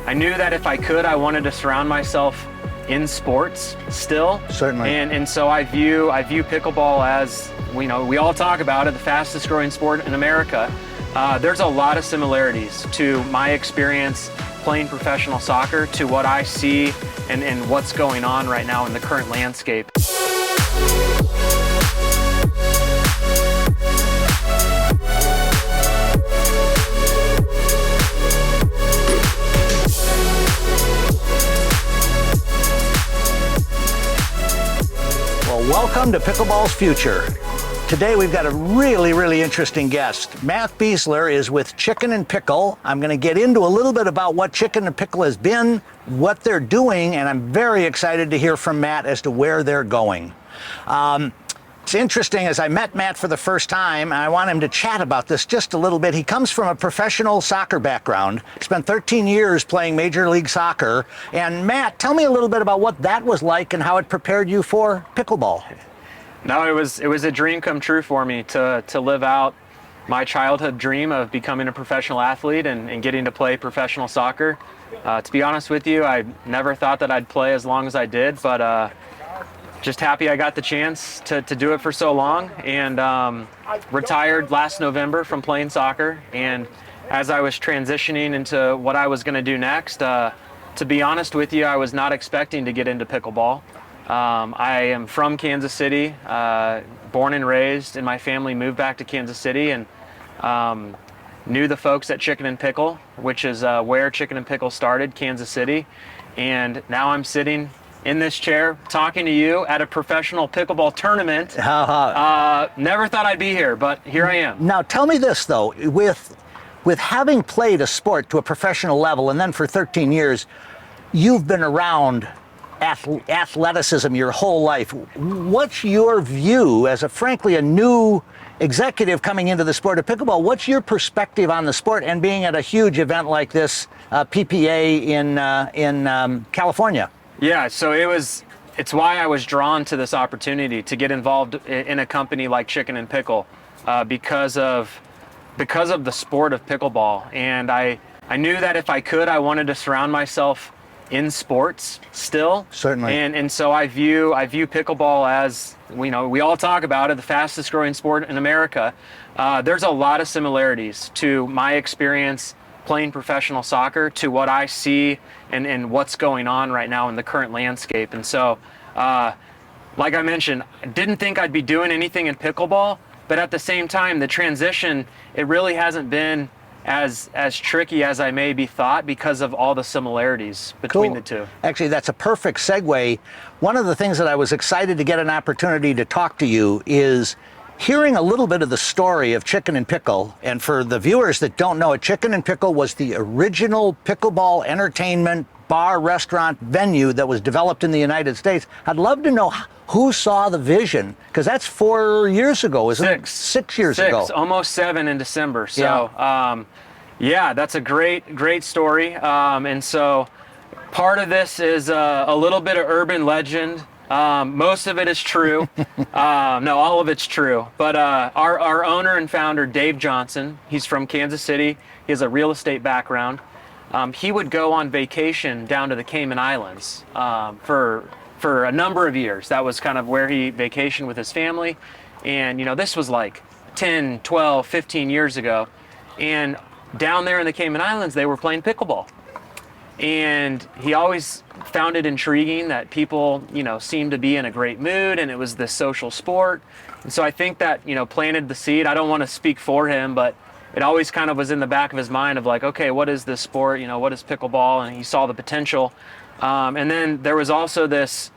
I knew that if I could, I wanted to surround myself in sports still. Certainly. And so I view pickleball as, we all talk about it, the fastest growing sport in America. There's a lot of similarities to my experience playing professional soccer to what I see and what's going on right now in the current landscape. Welcome to Pickleball's Future. Today we've got a really interesting guest. Matt Besler is with Chicken N Pickle. I'm going to get into a little bit about what Chicken N Pickle has been, what they're doing, and I'm very excited to hear from Matt as to where they're going. It's interesting, as I met Matt for the first time, and I want him to chat about this just a little bit. He comes from a professional soccer background, spent 13 years playing Major League Soccer. And Matt, tell me a little bit about what that was like and how it prepared you for pickleball. No, it was a dream come true for me to live out my childhood dream of becoming a professional athlete and getting to play professional soccer. To be honest with you, I never thought that I'd play as long as I did, but just happy I got the chance to do it for so long, and retired last November from playing soccer. And as I was transitioning into what I was going to do next, to be honest with you, I was not expecting to get into pickleball. I am from Kansas City, born and raised, and my family moved back to Kansas City, and knew the folks at Chicken N Pickle, which is where Chicken N Pickle started, Kansas City. And now I'm sitting in this chair talking to you at a professional pickleball tournament. Never thought I'd be here, but here I am. Now tell me this though, with having played a sport to a professional level and then for 13 years, you've been around athleticism your whole life. What's your view as frankly a new executive coming into the sport of pickleball? What's your perspective on the sport and being at a huge event like this, PPA in California? Yeah, so it's why I was drawn to this opportunity to get involved in a company like Chicken N Pickle, because of the sport of pickleball. And I knew that if I could, I wanted to surround myself in sports still. Certainly. And so I view pickleball as, we all talk about it, the fastest growing sport in America. There's a lot of similarities to my experience playing professional soccer to what I see and what's going on right now in the current landscape. And so, like I mentioned, I didn't think I'd be doing anything in pickleball, but at the same time, the transition, it really hasn't been as tricky as I maybe thought because of all the similarities between the two. Actually, that's a perfect segue. One of the things that I was excited to get an opportunity to talk to you is hearing a little bit of the story of Chicken N Pickle. And for the viewers that don't know it, Chicken N Pickle was the original pickleball entertainment bar restaurant venue that was developed in the United States. I'd love to know who saw the vision, because that's 4 years ago, isn't it? 6 years ago. Almost 7 in December. So yeah, that's a great story. And so part of this is a little bit of urban legend. Most of it is true. No, all of it's true. But our owner and founder, Dave Johnson, he's from Kansas City. He has a real estate background. He would go on vacation down to the Cayman Islands for a number of years. That was kind of where he vacationed with his family. And, this was like 10, 12, 15 years ago. And down there in the Cayman Islands, they were playing pickleball. And he always found it intriguing that people, seemed to be in a great mood, and it was this social sport. And so I think that, planted the seed. I don't want to speak for him, but it always kind of was in the back of his mind of like, okay, what is this sport? What is pickleball? And he saw the potential. And then there was also this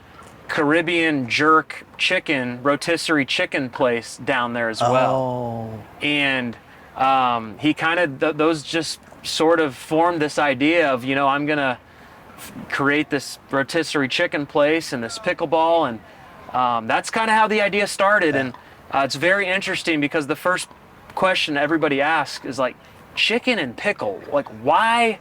Caribbean jerk chicken, rotisserie chicken place down there as well. Oh. And he kind of, those just sort of formed this idea of, I'm going to create this rotisserie chicken place and this pickleball. And that's kind of how the idea started. And it's very interesting because the first question everybody asks is like, Chicken N Pickle, like why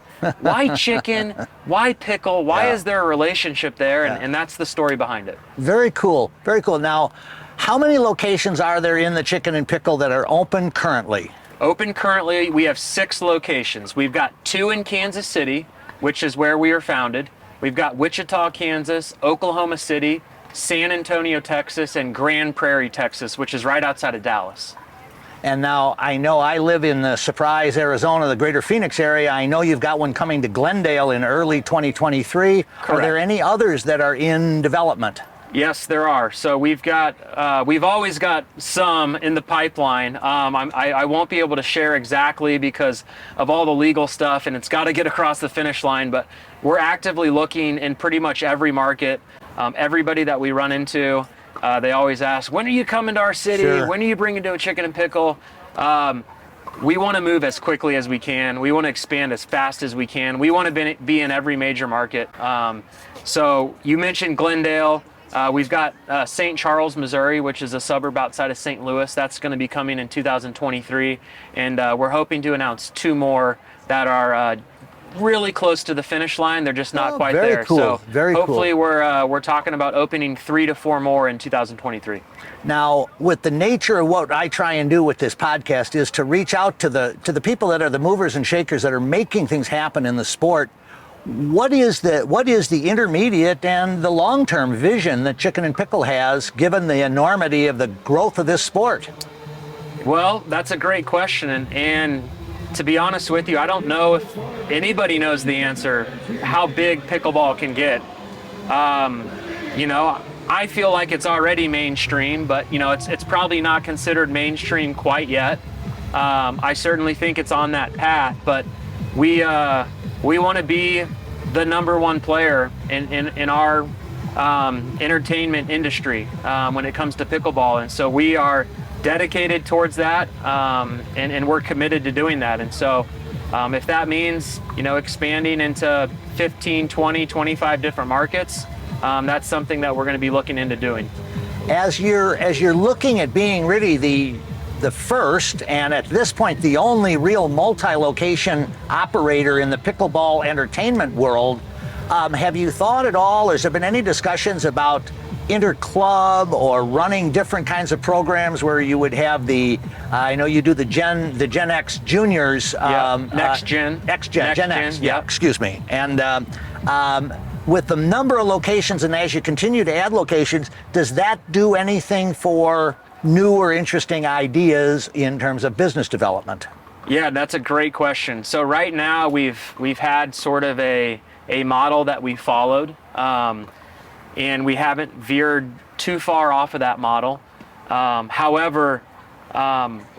chicken, why pickle, why is there a relationship there? And that's the story behind it. Very cool, very cool. Now, how many locations are there in the Chicken N Pickle that are open currently? Open currently, we have 6 locations. We've got 2 in Kansas City, which is where we are founded. We've got Wichita, Kansas, Oklahoma City, San Antonio, Texas, and Grand Prairie, Texas, which is right outside of Dallas. And now I know I live in the Surprise, Arizona, the greater Phoenix area. I know you've got one coming to Glendale in early 2023. Correct. Are there any others that are in development? Yes, there are. So we've always got some in the pipeline. I won't be able to share exactly because of all the legal stuff, and it's got to get across the finish line, but we're actively looking in pretty much every market. Everybody that we run into, they always ask, when are you coming to our city? Sure. When are you bringing to a Chicken N Pickle? We want to move as quickly as we can. We want to expand as fast as we can. We want to be in every major market. So you mentioned Glendale. We've got St. Charles, Missouri, which is a suburb outside of St. Louis. That's going to be coming in 2023. And we're hoping to announce 2 more that are really close to the finish line. They're just not quite very there. cool. So Very hopefully cool. we're talking about opening 3 to 4 more in 2023. Now, with the nature of what I try and do with this podcast is to reach out to the people that are the movers and shakers that are making things happen in the sport. What is the intermediate and the long-term vision that Chicken N Pickle has, given the enormity of the growth of this sport? Well, that's a great question, and to be honest with you, I don't know if anybody knows the answer, how big pickleball can get. I feel like it's already mainstream, but it's probably not considered mainstream quite yet. I certainly think it's on that path, but we want to be the number 1 player in our entertainment industry when it comes to pickleball, and so we are dedicated towards that, and we're committed to doing that. And so if that means expanding into 15, 20, 25 different markets, that's something that we're going to be looking into doing. As you're looking at being really the first, and at this point the only real multi-location operator in the pickleball entertainment world, have you thought at all, or has there been any discussions about inter-club or running different kinds of programs where you would have I know you do the Gen X juniors, Gen X, yeah. Excuse me, and with the number of locations, and as you continue to add locations, does that do anything for new or interesting ideas in terms of business development? Yeah, that's a great question. So right now we've had sort of a model that we followed, and we haven't veered too far off of that model. However,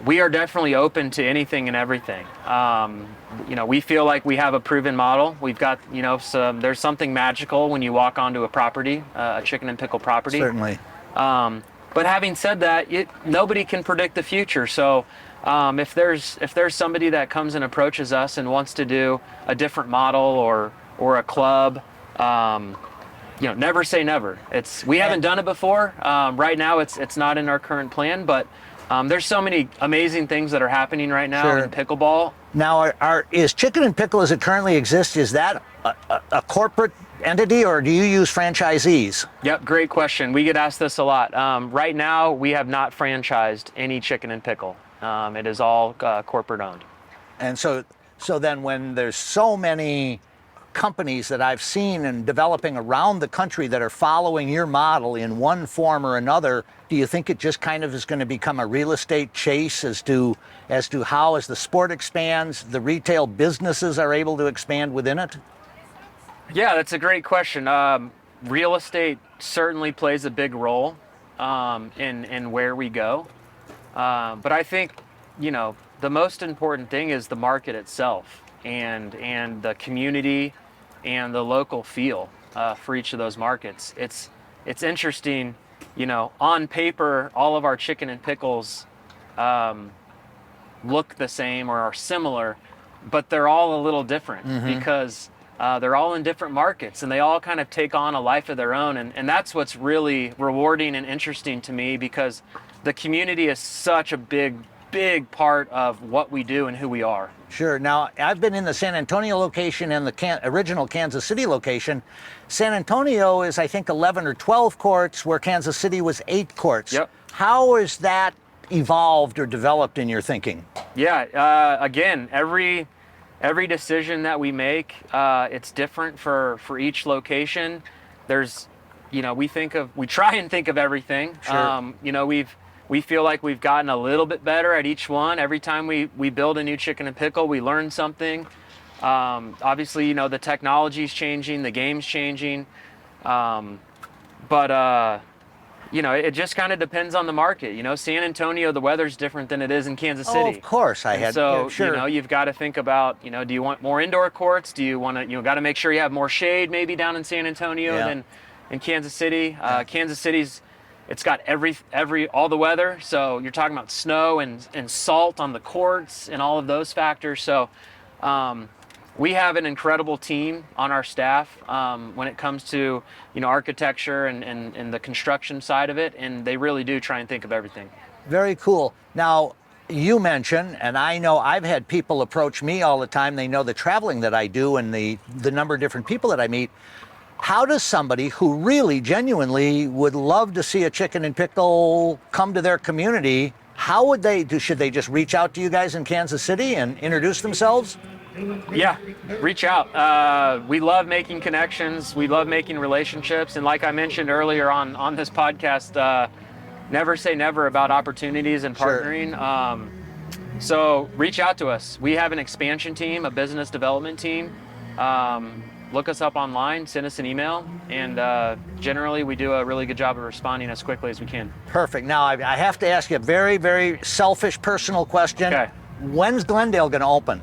we are definitely open to anything and everything. We feel like we have a proven model. We've got, there's something magical when you walk onto a property, a Chicken N Pickle property. Certainly. But having said that, nobody can predict the future. So if there's somebody that comes and approaches us and wants to do a different model or a club, never say never. We haven't done it before. Right now, it's not in our current plan, but there's so many amazing things that are happening right now Sure. in pickleball. Now, is Chicken N Pickle as it currently exists, is that a corporate entity, or do you use franchisees? Yep, great question. We get asked this a lot. Right now, we have not franchised any Chicken N Pickle. It is all corporate owned. And so then when there's so many companies that I've seen and developing around the country that are following your model in one form or another, do you think it just kind of is going to become a real estate chase as to how, as the sport expands, the retail businesses are able to expand within it? Yeah, that's a great question. Real estate certainly plays a big role in where we go. But I think, the most important thing is the market itself and the community and the local feel for each of those markets. It's interesting, on paper, all of our Chicken N Pickles look the same or are similar, but they're all a little different because they're all in different markets and they all kind of take on a life of their own. And that's what's really rewarding and interesting to me, because the community is such a big part of what we do and who we are. Sure. Now, I've been in the San Antonio location and the original Kansas City location. San Antonio is, I think, 11 or 12 courts, where Kansas City was 8 courts. Yep. How has that evolved or developed in your thinking? Yeah, again, every every decision that we make, it's different for each location. There's, we try and think of everything. Sure. We feel like we've gotten a little bit better at each one. Every time we build a new Chicken and Pickle, we learn something. Obviously, the technology's changing, the game's changing. It just kind of depends on the market. San Antonio, the weather's different than it is in Kansas City. Oh, of course. Sure. You've got to think about, do you want more indoor courts? Do you want to, got to make sure you have more shade maybe down in San Antonio than in Kansas City. Kansas City's, it's got all the weather. So you're talking about snow and salt on the courts and all of those factors. So, we have an incredible team on our staff when it comes to architecture and the construction side of it, and they really do try and think of everything. Very cool. Now, you mentioned, and I know I've had people approach me all the time. They know the traveling that I do and the number of different people that I meet. How does somebody who really genuinely would love to see a Chicken and Pickle come to their community, how would they do? Should they just reach out to you guys in Kansas City and introduce themselves? Yeah, reach out. We love making connections. We love making relationships. And like I mentioned earlier on this podcast, never say never about opportunities and partnering. Sure. So reach out to us. We have an expansion team, a business development team. Look us up online, send us an email, and generally we do a really good job of responding as quickly as we can. Perfect. Now, I have to ask you a very, very selfish, personal question. Okay. When's Glendale going to open?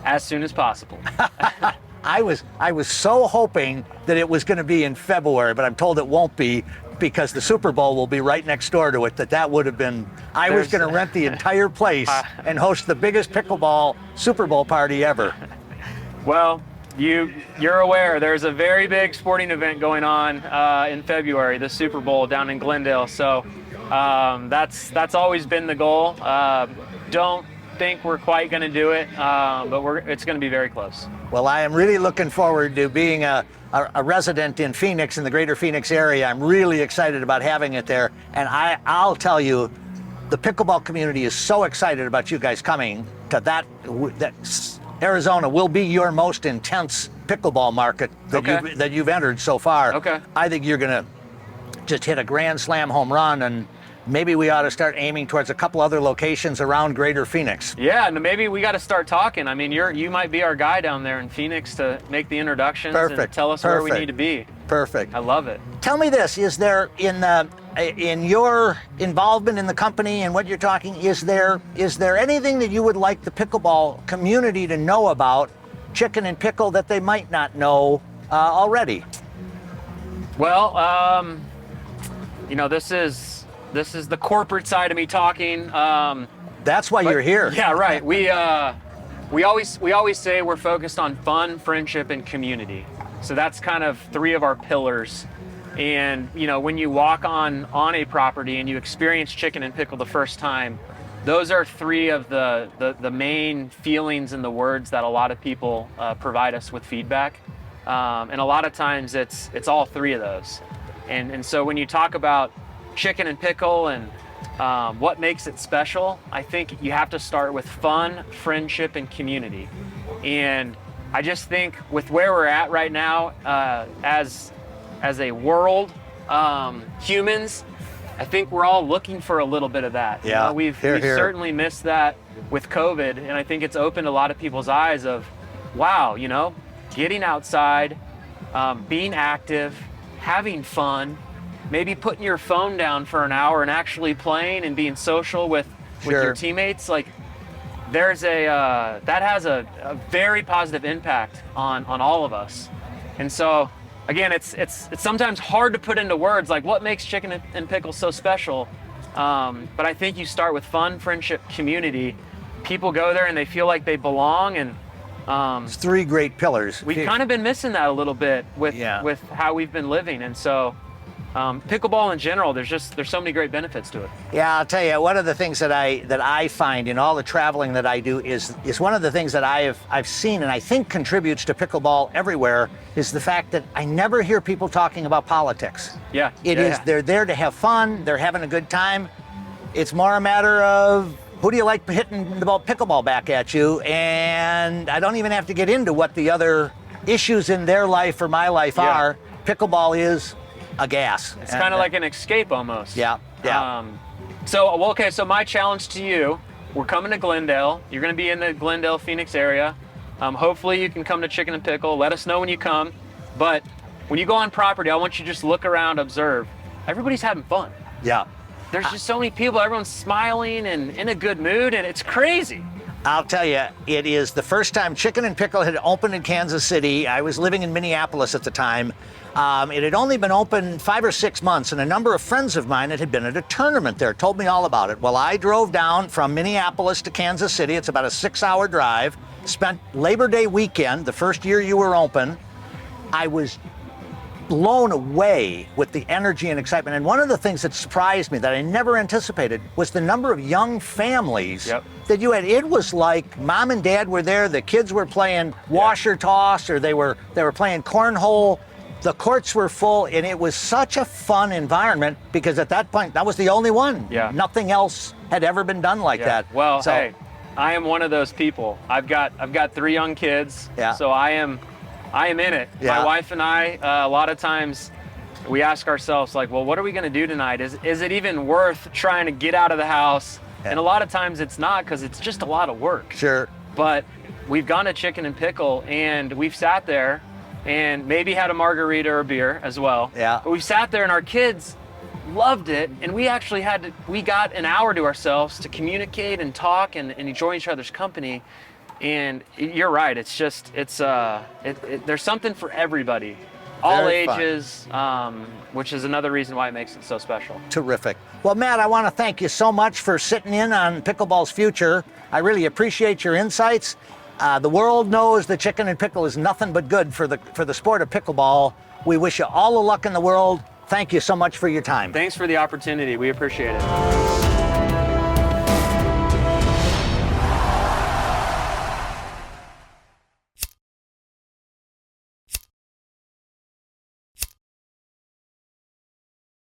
As soon as possible. I was so hoping that it was going to be in February, but I'm told it won't be because the Super Bowl will be right next door to it. That would have been. I was going to rent the entire place and host the biggest pickleball Super Bowl party ever. Well, you're aware there's a very big sporting event going on in February, the Super Bowl down in Glendale. So that's always been the goal. Don't think we're quite going to do it, but it's going to be very close. Well, I am really looking forward to being a resident in Phoenix, in the greater Phoenix area. I'm really excited about having it there, and I'll tell you, the pickleball community is so excited about you guys coming to that Arizona will be your most intense pickleball market that you've entered so far. Okay. I think you're going to just hit a grand slam home run, and maybe we ought to start aiming towards a couple other locations around greater Phoenix. Yeah, and maybe we got to start talking. I mean, you might be our guy down there in Phoenix to make the introductions and tell us where we need to be. Perfect. I love it. Tell me this, is there in your involvement in the company and what you're talking, is there anything that you would like the pickleball community to know about Chicken and Pickle that they might not know already? Well, this is the corporate side of me talking. That's why you're here. Yeah, right. We always say we're focused on fun, friendship, and community. So that's kind of three of our pillars. And when you walk on a property and you experience Chicken and Pickle the first time, those are three of the main feelings and the words that a lot of people provide us with feedback. And a lot of times it's all three of those. And so when you talk about Chicken and Pickle and what makes it special, I think you have to start with fun, friendship, and community. And I just think with where we're at right now, as a world, humans, I think we're all looking for a little bit of that. Yeah, we've certainly missed that with COVID, and I think it's opened a lot of people's eyes of, wow, getting outside, being active, having fun, maybe putting your phone down for an hour and actually playing and being social with your teammates. Like, there's that has a very positive impact on all of us. And so again, it's sometimes hard to put into words, like what makes Chicken and Pickle so special. But I think you start with fun, friendship, community. People go there and they feel like they belong, and it's three great pillars. We've kind of been missing that a little bit with how we've been living. And so pickleball in general, there's so many great benefits to it. Yeah, I'll tell you, one of the things that I find in all the traveling that I do is one of the things that I've seen and I think contributes to pickleball everywhere is the fact that I never hear people talking about politics. They're there to have fun, they're having a good time. It's more a matter of who do you like hitting the ball, pickleball back at you? And I don't even have to get into what the other issues in their life or my life are. Pickleball is a gas. It's kind of like an escape almost. Yeah, yeah. So my challenge to you, we're coming to Glendale. You're going to be in the Glendale, Phoenix area. Hopefully you can come to Chicken N Pickle. Let us know when you come. But when you go on property, I want you to just look around, observe. Everybody's having fun. Yeah. There's just so many people. Everyone's smiling and in a good mood, and it's crazy. I'll tell you, it is the first time Chicken N Pickle had opened in Kansas City. I was living in Minneapolis at the time. It had only been open 5 or 6 months, and a number of friends of mine that had been at a tournament there told me all about it. Well, I drove down from Minneapolis to Kansas City. It's about a 6-hour drive. Spent Labor Day weekend, the first year you were open. I was blown away with the energy and excitement. And one of the things that surprised me that I never anticipated was the number of young families that you had. It was like mom and dad were there, the kids were playing washer toss, or they were playing cornhole. The courts were full, and it was such a fun environment because at that point, that was the only one. Yeah. Nothing else had ever been done like that. Well, hey, I am one of those people. I've got 3 young kids, so I am in it. Yeah. My wife and I, a lot of times, we ask ourselves, like, well, what are we going to do tonight? Is it even worth trying to get out of the house? Yeah. And a lot of times it's not, because it's just a lot of work. Sure. But we've gone to Chicken N Pickle, and we've sat there and maybe had a margarita or a beer as well. Yeah. But we sat there, and our kids loved it, and we actually we got an hour to ourselves to communicate and talk and enjoy each other's company. And you're right, it's just, there's something for everybody, all Very ages, which is another reason why it makes it so special. Terrific. Well, Matt, I want to thank you so much for sitting in on Pickleball's future. I really appreciate your insights. The world knows that Chicken N Pickle is nothing but good for the sport of pickleball. We wish you all the luck in the world. Thank you so much for your time. Thanks for the opportunity. We appreciate it.